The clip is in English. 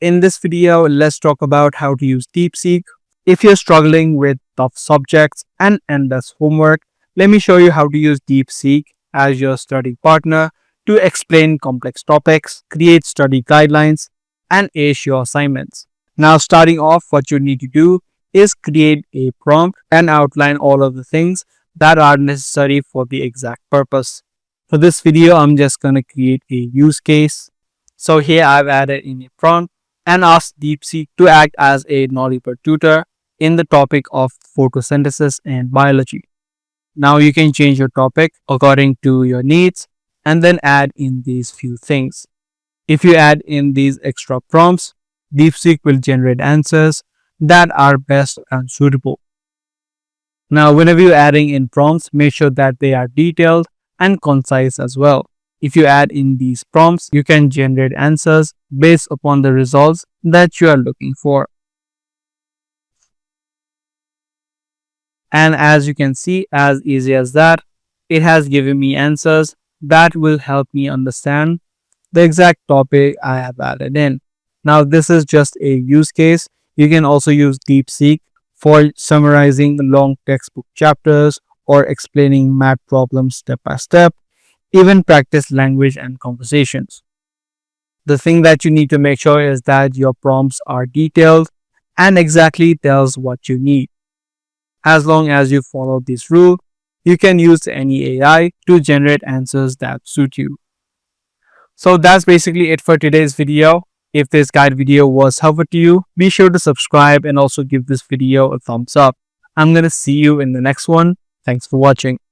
In this video, let's talk about how to use DeepSeek. If you're struggling with tough subjects and endless homework, let me show you how to use DeepSeek as your study partner to explain complex topics, create study guidelines, and ace your assignments. Now, starting off, what you need to do is create a prompt and outline all of the things that are necessary for the exact purpose. For this video, I'm just going to create a use case. So here I've added in a prompt and asked DeepSeek to act as a knowledgeable tutor in the topic of photosynthesis and biology. Now you can change your topic according to your needs and then add in these few things. If you add in these extra prompts, DeepSeek will generate answers that are best and suitable. Now, whenever you're adding in prompts, make sure that they are detailed and concise as well. If you add in these prompts, you can generate answers based upon the results that you are looking for. And as you can see, as easy as that, it has given me answers that will help me understand the exact topic I have added in. Now, this is just a use case. You can also use DeepSeek for summarizing long textbook chapters or explaining math problems step by step, even practice language and conversations. The thing that you need to make sure is that your prompts are detailed and exactly tells what you need. As long as you follow this rule, you can use any AI to generate answers that suit you. So that's basically it for today's video. If this guide video was helpful to you, be sure to subscribe and also give this video a thumbs up. I'm going to see you in the next one. Thanks for watching.